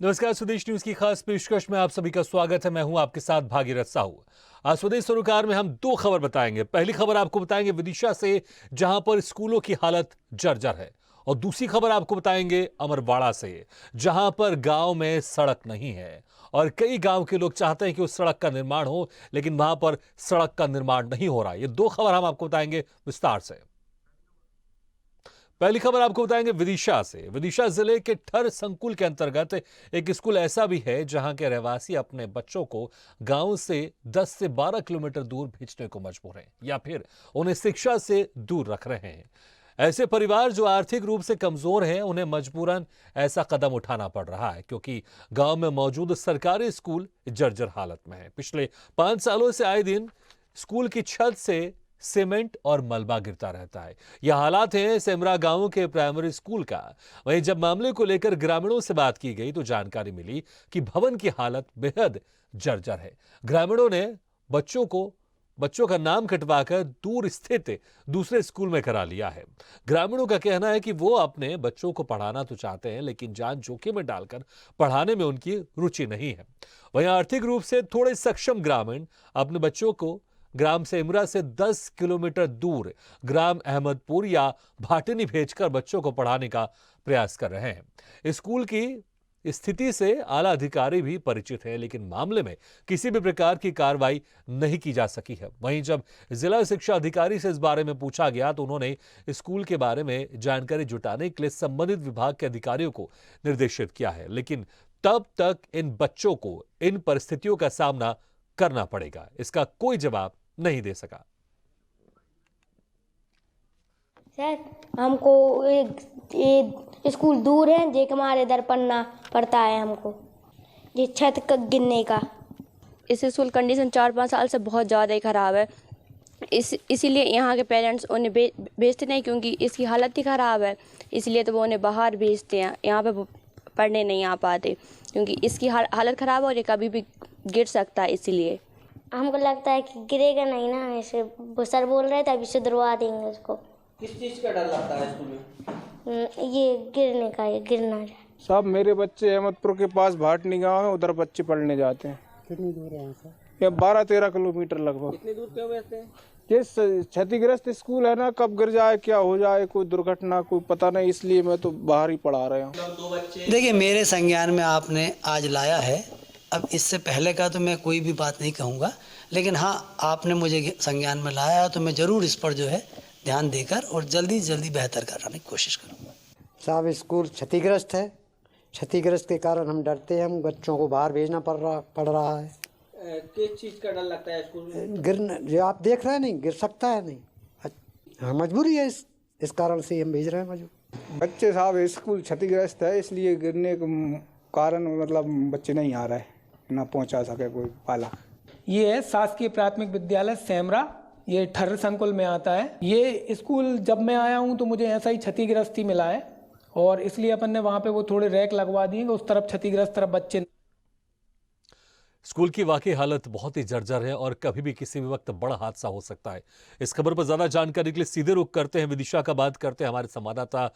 नमस्कार, स्वदेश न्यूज की खास पेशकश में आप सभी का स्वागत है। मैं हूं आपके साथ भागीरथ साहू। आज स्वदेश सरोकार में हम दो खबर बताएंगे। पहली खबर आपको बताएंगे विदिशा से, जहां पर स्कूलों की हालत जर्जर है, और दूसरी खबर आपको बताएंगे अमरवाड़ा से, जहां पर गांव में सड़क नहीं है और कई गांव के लोग चाहते हैं कि उस सड़क का निर्माण हो, लेकिन वहां पर सड़क का निर्माण नहीं हो रहा। ये दो खबर हम आपको बताएंगे विस्तार से। पहली खबर आपको बताएंगे विदिशा से। विदिशा जिले के ठर संकुल के अंतर्गत एक स्कूल ऐसा भी है जहां के रहवासी अपने बच्चों को गांव से 10 से 12 किलोमीटर दूर भेजने को मजबूर हैं, या फिर उन्हें शिक्षा से दूर रख रहे हैं। ऐसे परिवार जो आर्थिक रूप से कमजोर हैं, उन्हें मजबूरन ऐसा कदम उठाना पड़ रहा है, क्योंकि गांव में मौजूद सरकारी स्कूल जर्जर हालत में है। पिछले 5 सालों से आए दिन स्कूल की छत से सीमेंट और मलबा गिरता रहता है। यह हालात है सेमरा गांव के प्राइमरी स्कूल का। वहीं जब मामले को लेकर ग्रामीणों से बात की गई तो जानकारी मिली कि भवन की हालत बेहद जर्जर है। ग्रामीणों ने बच्चों का नाम कटवाकर दूर स्थित दूसरे स्कूल में करा लिया है। ग्रामीणों का कहना है कि वो अपने बच्चों को पढ़ाना तो चाहते हैं, लेकिन जान जोखिम में डालकर पढ़ाने में उनकी रुचि नहीं है। वहीं आर्थिक रूप से थोड़े सक्षम ग्रामीण अपने बच्चों को ग्राम सेमरा से 10 किलोमीटर दूर ग्राम अहमदपुर या भाटनी भेजकर बच्चों को पढ़ाने का प्रयास कर रहे हैं। स्कूल की स्थिति से आला अधिकारी भी परिचित है, लेकिन मामले में किसी भी प्रकार की कार्रवाई नहीं की जा सकी है। वहीं जब जिला शिक्षा अधिकारी से इस बारे में पूछा गया तो उन्होंने स्कूल के बारे में जानकारी जुटाने के लिए संबंधित विभाग के अधिकारियों को निर्देशित किया है, लेकिन तब तक इन बच्चों को इन परिस्थितियों का सामना करना पड़ेगा, इसका कोई जवाब नहीं दे सका। सर, हमको एक स्कूल दूर है, जे हमारे इधर पढ़ना पड़ता है हमको, ये छत का गिरने का। इस स्कूल कंडीशन 4-5 साल से बहुत ज़्यादा ही ख़राब है। इसीलिए यहाँ के पेरेंट्स उन्हें भेजते नहीं, क्योंकि इसकी हालत ही ख़राब है। इसलिए तो वो उन्हें बाहर भेजते हैं, यहाँ पे पढ़ने नहीं आ पाते, क्योंकि इसकी हालत ख़राब है और ये कभी भी गिर सकता है। इसीलिए हमको लगता है कि गिरेगा नहीं ना, ऐसे वो सर बोल रहे थे अभी सुधरवा देंगे उसको। किस चीज का डर लगता है स्कूल में? ये गिरने का, ये गिरना जाए। साहब, मेरे बच्चे अहमदपुर के पास भाटनी गांव है, उधर बच्चे पढ़ने जाते हैं। कितनी दूर है सर? ये 12-13 किलोमीटर लगभग। कितनी दूर क्यों रहते हैं? ये क्षतिग्रस्त स्कूल है ना, कब गिर जाए क्या हो जाए, कोई दुर्घटना कोई पता नहीं, इसलिए मैं तो बाहर ही पढ़ा रहा हूँ। देखिए, मेरे संज्ञान में आपने आज लाया है। अब इससे पहले का तो मैं कोई भी बात नहीं कहूँगा, लेकिन हाँ, आपने मुझे संज्ञान में लाया तो मैं ज़रूर इस पर जो है ध्यान देकर और जल्दी जल्दी बेहतर कराने की कोशिश करूँगा। साहब, स्कूल क्षतिग्रस्त है। क्षतिग्रस्त के कारण हम डरते हैं, हम बच्चों को बाहर भेजना पड़ रहा है। किस चीज का डर लगता है स्कूल में? गिरना, जो आप देख रहे हैं, नहीं गिर सकता है, नहीं। हाँ, मजबूरी है, इस कारण से हम भेज रहे हैं मजबूर। बच्चे साहब, स्कूल क्षतिग्रस्त है, इसलिए गिरने के कारण मतलब बच्चे नहीं आ रहे हैं, ना पहुँचा सके कोई पाला। ये है शासकीय प्राथमिक विद्यालय सेमरा, ये ठर्र संकुल में आता है। ये स्कूल जब मैं आया हूँ तो मुझे ऐसा ही क्षतिग्रस्त ही मिला है, और इसलिए अपन ने वहाँ पे वो थोड़े रैक लगवा दिए, उस तरफ क्षतिग्रस्त तरफ बच्चे। स्कूल की वाकई हालत बहुत ही जर्जर है और कभी भी किसी भी वक्त बड़ा हादसा हो सकता है। इस खबर पर ज्यादा जानकारी के लिए सीधे रुख करते हैं विदिशा का, बात करते हैं हमारे संवाददाता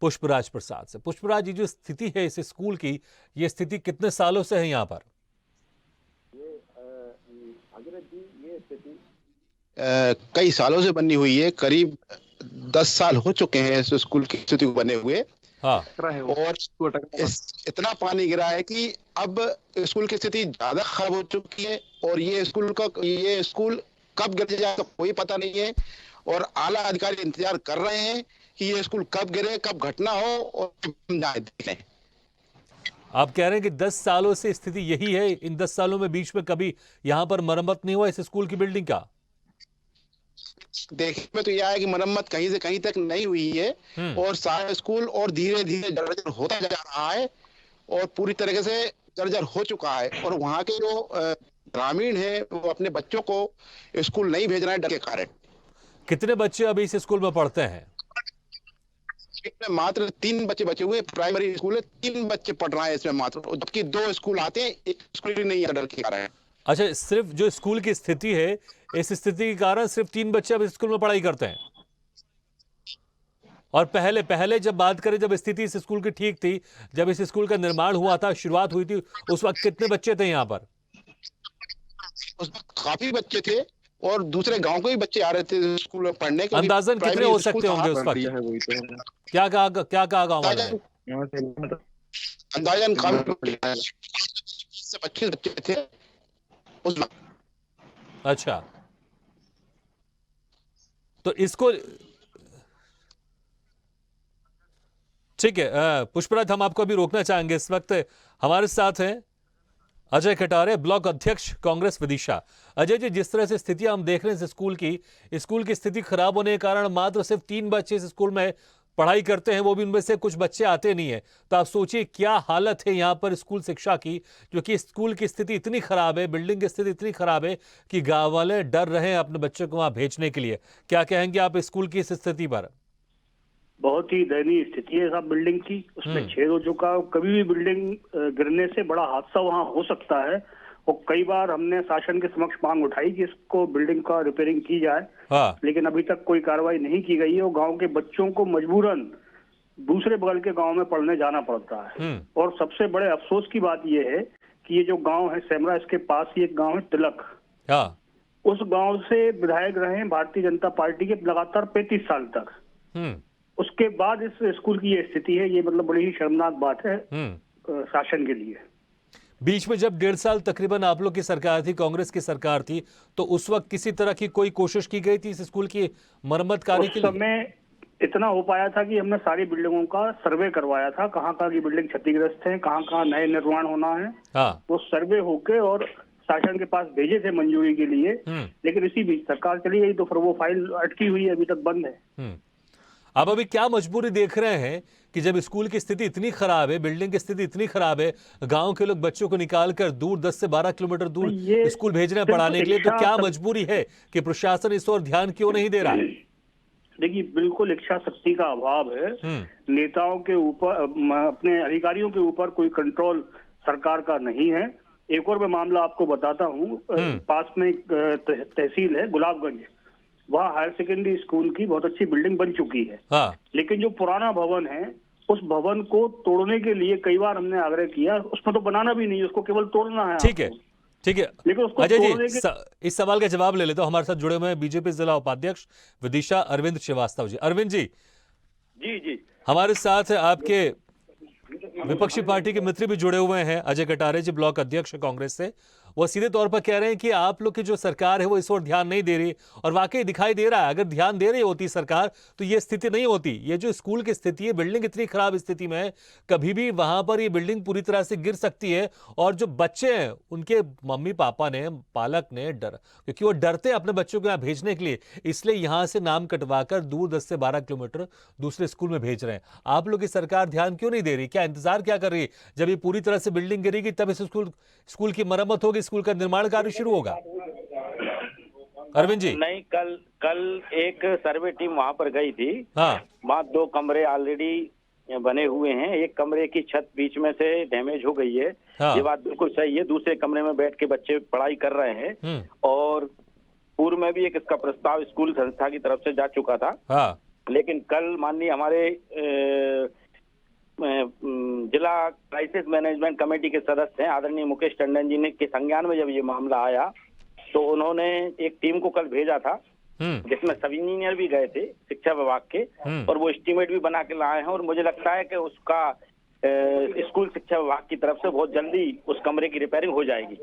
पुष्पराज प्रसाद से। पुष्पराज, ये जो स्थिति है इस स्कूल की, ये स्थिति कितने सालों से है यहाँ पर? कई सालों से बनी हुई है। करीब 10 साल हो चुके हैं इस स्कूल की स्थिति को बने हुए। हाँ। और इतना पानी गिरा है कि अब स्कूल की स्थिति ज्यादा खराब हो चुकी है, और ये स्कूल कब गिर जाएगा कोई पता नहीं है, और आला अधिकारी इंतजार कर रहे हैं कि ये स्कूल कब गिरे, कब घटना हो और हम जाए देखें। आप कह रहे हैं कि 10 सालों से स्थिति यही है। इन 10 सालों में बीच में कभी यहाँ पर मरम्मत नहीं हुआ इस स्कूल की बिल्डिंग का? देखने में तो यह है कि मरम्मत कहीं से कहीं तक नहीं हुई है, और सारा स्कूल और धीरे धीरे जर्जर होता जा रहा है और पूरी तरीके से जर्जर हो चुका है। और वहाँ के जो ग्रामीण हैं वो अपने बच्चों को स्कूल नहीं भेज रहे हैं डर के कारण। कितने बच्चे अभी इस स्कूल में पढ़ते हैं? इसमें मात्र 3 बच्चे बचे हुए। प्राइमरी स्कूल है, 3 बच्चे पढ़ रहे हैं इसमें मात्र, जबकि 2 स्कूल आते हैं, एक स्कूल भी नहीं है डर के कारण। अच्छा, सिर्फ जो स्कूल की स्थिति है, इस स्थिति के कारण सिर्फ 3 बच्चे अब स्कूल में पढ़ाई करते हैं? और पहले पहले जब बात करें, जब स्थिति इस स्कूल की ठीक थी, जब इस स्कूल का निर्माण हुआ था, शुरुआत हुई थी, उस वक्त कितने बच्चे थे यहाँ पर? उस वक्त काफी बच्चे थे और दूसरे गांव के भी बच्चे आ रहे थे स्कूल में पढ़ने के। अंदाजन कितने हो सकते होंगे उस वक्त? क्या कहा गाँव वालों ने? अंदाजन काफी 25 बच्चे थे उस वक्त। अच्छा, तो इसको ठीक है। पुष्पराज, हम आपको अभी रोकना चाहेंगे। इस वक्त हमारे साथ हैं अजय कटारे, ब्लॉक अध्यक्ष कांग्रेस विदिशा। अजय जी, जिस तरह से स्थितियां हम देख रहे हैं स्कूल की स्थिति खराब होने के कारण मात्र सिर्फ 3 बच्चे इस स्कूल में पढ़ाई करते हैं, वो भी उनमें से कुछ बच्चे आते नहीं है। तो आप सोचिए क्या हालत है यहाँ पर स्कूल शिक्षा की, क्योंकि स्कूल की स्थिति इतनी खराब है, बिल्डिंग की स्थिति इतनी खराब है कि गाँव वाले डर रहे हैं अपने बच्चों को वहाँ भेजने के लिए। क्या कहेंगे आप स्कूल की इस स्थिति पर? बहुत ही दयनीय स्थिति है साहब बिल्डिंग की। उसमें छेद हो चुका, कभी भी बिल्डिंग गिरने से बड़ा हादसा वहाँ हो सकता है। और कई बार हमने शासन के समक्ष मांग उठाई कि इसको बिल्डिंग का रिपेयरिंग की जाए, लेकिन अभी तक कोई कार्रवाई नहीं की गई है। और गांव के बच्चों को मजबूरन दूसरे बगल के गांव में पढ़ने जाना पड़ता है। और सबसे बड़े अफसोस की बात यह है कि ये जो गांव है सेमरा, इसके पास ही एक गांव है तिलक। उस गांव से विधायक रहे हैं भारतीय जनता पार्टी के लगातार 35 साल तक। उसके बाद इस स्कूल की ये स्थिति है। ये मतलब बड़ी ही शर्मनाक बात है शासन के लिए। बीच में जब 1.5 साल तकरीबन आप लोग की सरकार थी, कांग्रेस की सरकार थी, तो उस वक्त किसी तरह की कोई कोशिश की गई थी इस स्कूल की मरम्मत कार्य के लिए? उस समय इतना हो पाया था कि हमने सारी बिल्डिंगों का सर्वे करवाया था, कहाँ कहाँ की बिल्डिंग क्षतिग्रस्त है, कहाँ कहाँ नए निर्माण होना है। वो सर्वे होके और शासन के पास भेजे थे मंजूरी के लिए। लेकिन इसी बीच सरकार चली गई, तो फिर वो फाइल अटकी हुई है, अभी तक बंद है। आप अभी क्या मजबूरी देख रहे हैं कि जब स्कूल की स्थिति इतनी खराब है, बिल्डिंग की स्थिति इतनी खराब है, गांव के लोग बच्चों को निकालकर दूर 10 से 12 किलोमीटर दूर स्कूल भेज रहे हैं पढ़ाने के लिए, तो क्या मजबूरी है कि प्रशासन इस ओर ध्यान क्यों नहीं दे रहा है? देखिए, बिल्कुल इच्छा शक्ति का अभाव है। नेताओं के ऊपर, अपने अधिकारियों के ऊपर कोई कंट्रोल सरकार का नहीं है। एक और मैं मामला आपको बताता हूँ। पास में एक तहसील है गुलाबगंज, वहाँ हायर सेकेंडरी स्कूल की बहुत अच्छी बिल्डिंग बन चुकी है। लेकिन जो पुराना भवन है, उस भवन को तोड़ने के लिए कई बार हमने आग्रह किया। उसमें तो बनाना भी नहीं, उसको केवल तोड़ना है। ठीक है, लेकिन अजय जी, इस सवाल का जवाब ले लेते हो। हमारे साथ जुड़े हुए हैं बीजेपी जिला उपाध्यक्ष विदिशा अरविंद श्रीवास्तव जी। अरविंद जी, जी हमारे साथ आपके विपक्षी पार्टी के मित्र भी जुड़े हुए हैं, अजय कटारे जी, ब्लॉक अध्यक्ष कांग्रेस से। वो सीधे तौर पर कह रहे हैं कि आप लोग की जो सरकार है वो इस ओर ध्यान नहीं दे रही, और वाकई दिखाई दे रहा है अगर ध्यान दे रही होती सरकार तो ये स्थिति नहीं होती। ये जो स्कूल की स्थिति है, बिल्डिंग इतनी खराब स्थिति में है, कभी भी वहां पर ये बिल्डिंग पूरी तरह से गिर सकती है। और जो बच्चे हैं, उनके मम्मी पापा ने, पालक ने क्योंकि वो डरते हैं अपने बच्चों को यहाँ भेजने के लिए, इसलिए यहां से नाम कटवाकर दूर 10 से 12 किलोमीटर दूसरे स्कूल में भेज रहे हैं। आप लोग की सरकार ध्यान क्यों नहीं दे रही? क्या इंतजार क्या कर रही है? जब ये पूरी तरह से बिल्डिंग गिरेगी तब इस स्कूल की मरम्मत होगी, स्कूल का निर्माण कार्य शुरू होगा। अरविंद जी, नहीं, कल एक सर्वे टीम वहां पर गई थी। वहाँ 2 कमरे ऑलरेडी बने हुए हैं। एक कमरे की छत बीच में से डैमेज हो गई है। ये बात बिल्कुल सही है। दूसरे कमरे में बैठ के बच्चे पढ़ाई कर रहे हैं। और पूर्व में भी एक इसका प्रस्ताव स्कूल संस्था की तरफ से जा चुका था। लेकिन कल माननीय हमारे जिला क्राइसिस मैनेजमेंट कमेटी के सदस्य हैं आदरणीय मुकेश टंडन जी ने के संज्ञान में जब ये मामला आया, तो उन्होंने एक टीम को कल भेजा था, जिसमें सब इंजीनियर भी गए थे शिक्षा विभाग के, और वो एस्टीमेट भी बना के लाए हैं। और मुझे लगता है कि उसका स्कूल शिक्षा विभाग की तरफ से बहुत जल्दी उस कमरे की रिपेयरिंग हो जाएगी।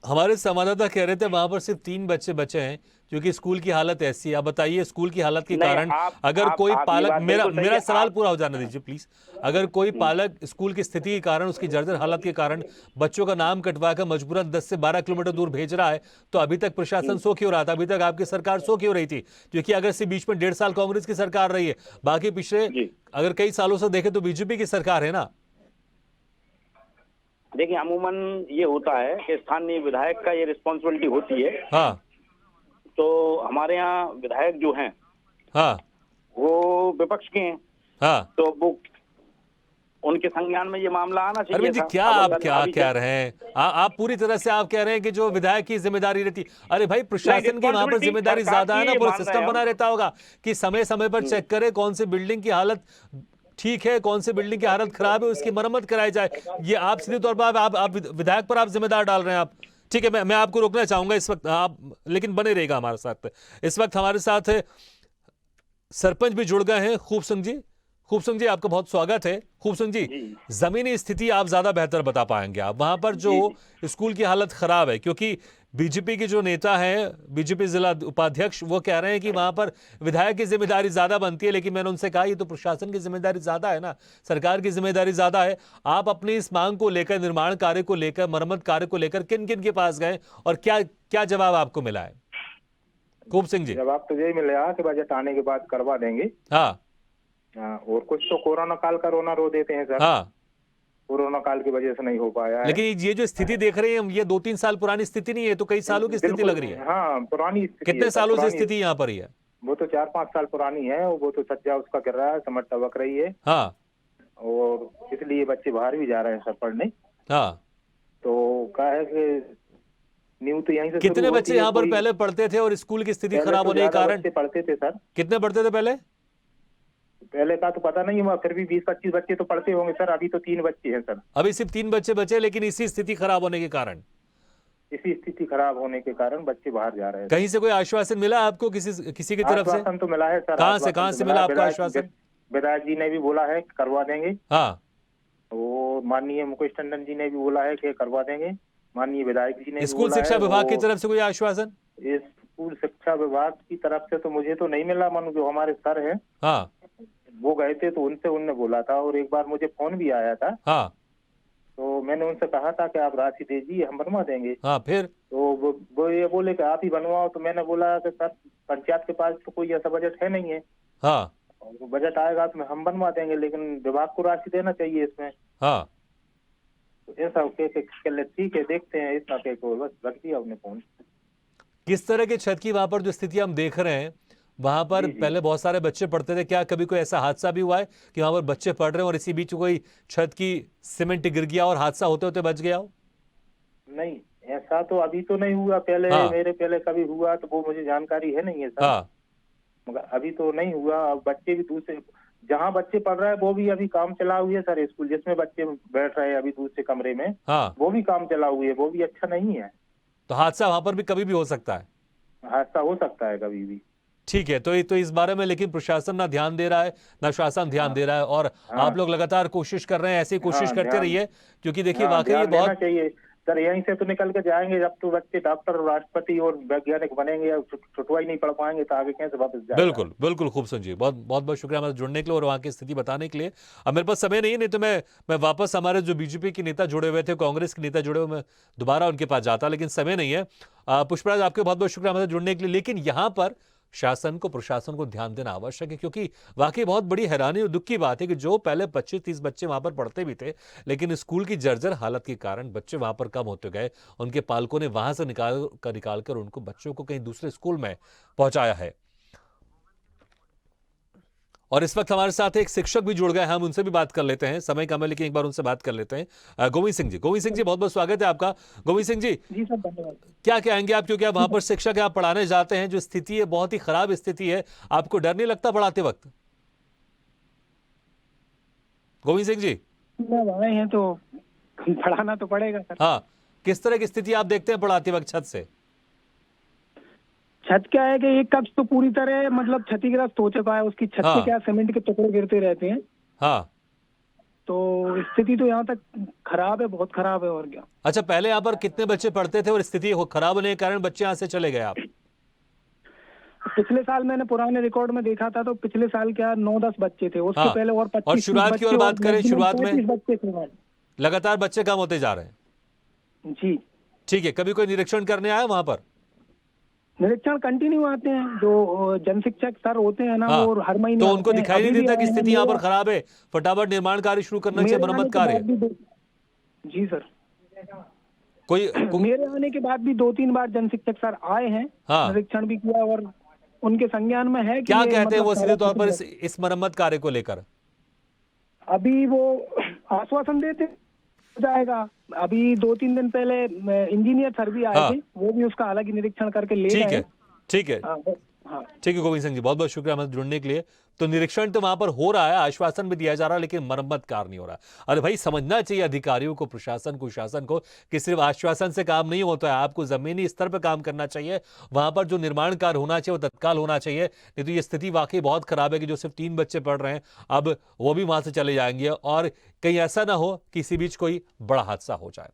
हमारे संवाददाता कह रहे थे वहां पर सिर्फ 3 बच्चे बचे हैं क्योंकि स्कूल की हालत ऐसी है। आप बताइए, स्कूल की हालत के कारण अगर कोई पालक, मेरा सवाल पूरा हो जाने दीजिए प्लीज। अगर कोई पालक स्कूल की स्थिति के कारण, उसकी जर्जर हालत के कारण बच्चों का नाम कटवाकर मजबूरन 10 से 12 किलोमीटर दूर भेज रहा है, तो अभी तक प्रशासन सो क्यों रहा था? अभी तक आपकी सरकार सो क्यों रही थी? क्योंकि अगर से बीच में 1.5 साल कांग्रेस की सरकार रही है, बाकी पिछले अगर कई सालों से देखें तो बीजेपी की सरकार है ना। देखिए, अमूमन ये होता है कि स्थानीय विधायक का ये रिस्पॉन्सिबिलिटी होती है। तो हमारे यहाँ विधायक जो हैं वो विपक्ष के हैं। तो वो उनके संज्ञान में ये मामला आना चाहिए। अरविंद जी, था। क्या अब आप क्या अभी कह रहे हैं? आप पूरी तरह से आप कह रहे हैं कि जो विधायक की जिम्मेदारी रहती, अरे भाई प्रशासन की वहां पर जिम्मेदारी ज्यादा है ना, पूरा सिस्टम बना रहता होगा कि समय समय पर चेक करे कौन सी बिल्डिंग की हालत ठीक है, कौन सी बिल्डिंग की हालत खराब है, उसकी मरम्मत कराई जाए। ये आप सीधे तौर पर आप विधायक पर आप जिम्मेदार डाल रहे हैं आप। ठीक है, मैं आपको रोकना चाहूंगा इस वक्त, आप लेकिन बने रहेगा हमारे साथ। इस वक्त हमारे साथ सरपंच भी जुड़ गए हैं, खूब सिंह जी। खूब सिंह जी, आपका बहुत स्वागत है। खूब सिंह जी, जमीनी स्थिति आप ज्यादा बेहतर बता पाएंगे। आप वहां पर जो स्कूल की हालत खराब है, क्योंकि बीजेपी के जो नेता हैं, बीजेपी जिला उपाध्यक्ष, वो कह रहे हैं कि वहां पर विधायक की जिम्मेदारी ज्यादा बनती है। लेकिन मैंने उनसे कहा ये तो प्रशासन की जिम्मेदारी ज्यादा है ना, सरकार की जिम्मेदारी ज्यादा है। आप अपनी इस मांग को लेकर, निर्माण कार्य को लेकर, मरम्मत कार्य को लेकर किन किन के पास गए और क्या क्या जवाब आपको मिला है? खूब सिंह जी। जवाब तो यही मिलेगा कि बजट आने के बाद करवा देंगे। हाँ, और कुछ तो कोरोना काल का रोना रो देते हैं सर। हाँ, कोरोना काल की वजह से नहीं हो पाया है। लेकिन ये जो स्थिति देख रहे हैं, ये 2-3 साल पुरानी स्थिति नहीं है, तो कई सालों की स्थिति लग रही है। हाँ, पुरानी स्थिति। कितने सालों से स्थिति यहाँ पर ही है? वो तो 4-5 साल पुरानी है। वो तो सज्जा उसका गिर रहा है, समझ टबक रही है। हाँ, और इसलिए बच्चे बाहर भी जा रहे हैं सर पढ़ने। हाँ, तो क्या है कि न्यू तो यहीं से कितने बच्चे यहाँ पर पहले पढ़ते थे और स्कूल की स्थिति खराब होने के कारण? पढ़ते थे सर। कितने पढ़ते थे पहले? पहले का तो पता नहीं हुआ, फिर भी 20-25 बच्चे तो पढ़ते होंगे सर। अभी तो 3 बच्चे हैं सर। अभी सिर्फ 3 बच्चे बचे, लेकिन इसी स्थिति खराब होने के कारण, इसी स्थिति खराब होने के कारण बच्चे बाहर जा रहे हैं। कहीं से कोई आश्वासन मिला आपको किसी की तरफ से? आश्वासन तो मिला है सर। कहाँ से मिला आपको आश्वासन? विधायक जी ने भी बोला है कि करवा देंगे। हाँ, वो माननीय मुकेश टंडन जी ने भी बोला है कि करवा देंगे। माननीय विधायक जी ने स्कूल शिक्षा विभाग की तरफ से कोई आश्वासन? स्कूल शिक्षा विभाग की तरफ से तो मुझे तो नहीं मिला। मानो जो हमारे सर है, हाँ, वो गए थे तो उनने बोला था। और एक बार मुझे फोन भी आया था। हाँ, तो मैंने उनसे कहा था कि आप राशि दीजिए, हम बनवा देंगे। हाँ, फिर तो वो ये बोले कि आप ही बनवाओ। तो मैंने बोला कि सर पंचायत के पास तो कोई ऐसा बजट है नहीं है। हाँ, बजट आएगा तो हम बनवा देंगे, लेकिन विभाग को राशि देना चाहिए इसमें। हाँ, तो ऐसा ठीक है, देखते हैं। इतना कह को बस रख दिया अपने फोन। किस तरह की छत की वहां पर जो स्थिति हम देख रहे हैं, वहां पर पहले बहुत सारे बच्चे पढ़ते थे, क्या कभी कोई ऐसा हादसा भी हुआ है कि वहां पर बच्चे पढ़ रहे हैं और इसी बीच कोई छत की सीमेंट गिर गया और हादसा होते होते बच गया हो? नहीं, ऐसा तो अभी तो नहीं हुआ। पहले मेरे पहले कभी हुआ तो वो मुझे जानकारी है नहीं है सर। हाँ, मगर अभी तो नहीं हुआ। अब बच्चे भी दूसरे जहाँ बच्चे पढ़ रहे हैं वो भी अभी काम चला हुआ है सर। स्कूल जिसमें बच्चे बैठ रहे हैं अभी दूसरे कमरे में, हाँ, वो भी काम चला हुआ है। वो भी अच्छा नहीं है। तो हादसा वहां पर भी कभी भी हो सकता है? हादसा हो सकता है कभी भी। ठीक है, तो इस बारे में लेकिन प्रशासन ना ध्यान दे रहा है, ना शासन ध्यान दे रहा है, और आप लोग लगातार कोशिश कर रहे हैं। ऐसी कोशिश करते रहिए, क्योंकि देखिए वाकई ये बहुत चाहिए सर। यहीं से तो निकल के जाएंगे जब तो बच्चे डॉक्टर, राष्ट्रपति और वैज्ञानिक बनेंगे। छुटवा ही नहीं पढ़ पाएंगे तो आगे कैसे वापस जाएंगे? बिल्कुल बिल्कुल। खूब संजीव, बहुत बहुत शुक्रिया हमारे जुड़ने के लिए और वहाँ की स्थिति बताने के लिए। अब मेरे पास समय नहीं है, नहीं तो मैं वापस हमारे जो बीजेपी के नेता जुड़े हुए थे, कांग्रेस के नेता जुड़े हुए, मैं दोबारा उनके पास जाता, लेकिन समय नहीं है। पुष्पराज, आपके बहुत बहुत शुक्रिया हमारे जुड़ने के लिए। लेकिन यहाँ पर शासन को, प्रशासन को ध्यान देना आवश्यक है, क्योंकि वाकई बहुत बड़ी हैरानी और दुख की बात है कि जो पहले 25-30 बच्चे वहां पर पढ़ते भी थे, लेकिन स्कूल की जर्जर हालत के कारण बच्चे वहां पर कम होते गए। उनके पालकों ने वहां से निकाल कर उनको, बच्चों को कहीं दूसरे स्कूल में पहुंचाया है। और इस वक्त हमारे साथ एक शिक्षक भी जुड़ गए, हम उनसे भी बात कर लेते हैं। समय कम है लेकिन एक बार उनसे बात कर लेते हैं। गोविंद सिंह जी, बहुत बहुत स्वागत है आपका। गोविंद सिंह जी, सर धन्यवाद। क्या कहेंगे आप, क्योंकि आप वहां पर शिक्षक है, आप पढ़ाने जाते हैं, जो स्थिति है बहुत ही खराब स्थिति है, आपको डर नहीं लगता पढ़ाते वक्त? गोविंद सिंह जी, आए हैं तो पढ़ाना तो पड़ेगा सर। हाँ, किस तरह की स्थिति आप देखते हैं पढ़ाते वक्त छत से? छत क्या है कि एक कक्ष तो पूरी तरह मतलब क्षतिग्रस्त हो चुका है। उसकी छत से क्या सीमेंट के टुकड़े गिरते रहते हैं। हाँ, तो स्थिति तो यहाँ तक खराब है, बहुत खराब है। और क्या? अच्छा, पहले यहाँ पर कितने बच्चे पढ़ते थे और स्थिति खराब होने के कारण बच्चे यहाँ से चले गए आप? पिछले साल मैंने पुराने रिकॉर्ड में देखा था तो पिछले साल क्या 9-10 बच्चे थे। उसके पहले और 25। और शुरुआत की और बात करें, शुरुआत में बच्चे थे, लगातार बच्चे कम होते जा रहे हैं। जी ठीक है, कभी कोई निरीक्षण करने आया वहां पर? निरीक्षण कंटिन्यू आते हैं, जो जन शिक्षक सर होते हैं ना, और हर महीने तो उनको दिखाई नहीं देता कि स्थिति यहाँ पर खराब है, फटाफट निर्माण कार्य शुरू करना चाहिए, मरम्मत कार्य? जी सर, कोई मेरे आने के बाद भी 2-3 बार जन शिक्षक सर आए हैं, निरीक्षण भी किया और उनके संज्ञान में है कि क्या कहते हैं वो सीधे तौर पर इस मरम्मत कार्य को लेकर? अभी वो आश्वासन देते हो जाएगा। अभी 2-3 दिन पहले इंजीनियर सर भी आए थे, वो भी उसका अलग निरीक्षण करके ले गए हैं। ठीक है ठीक है गोविंद सिंह जी, बहुत बहुत शुक्रिया हमें जुड़ने के लिए। तो निरीक्षण तो वहां पर हो रहा है, आश्वासन भी दिया जा रहा है, लेकिन मरम्मत कार्य नहीं हो रहा। अरे भाई, समझना चाहिए अधिकारियों को, प्रशासन को, शासन को कि सिर्फ आश्वासन से काम नहीं होता है, आपको जमीनी स्तर पर काम करना चाहिए। वहां पर जो निर्माण कार्य होना चाहिए वो तत्काल होना चाहिए, नहीं तो ये स्थिति वाकई बहुत खराब है कि जो सिर्फ 3 बच्चे पढ़ रहे हैं अब वो भी वहां से चले जाएंगे और कहीं ऐसा ना हो किसी बीच कोई बड़ा हादसा हो जाए।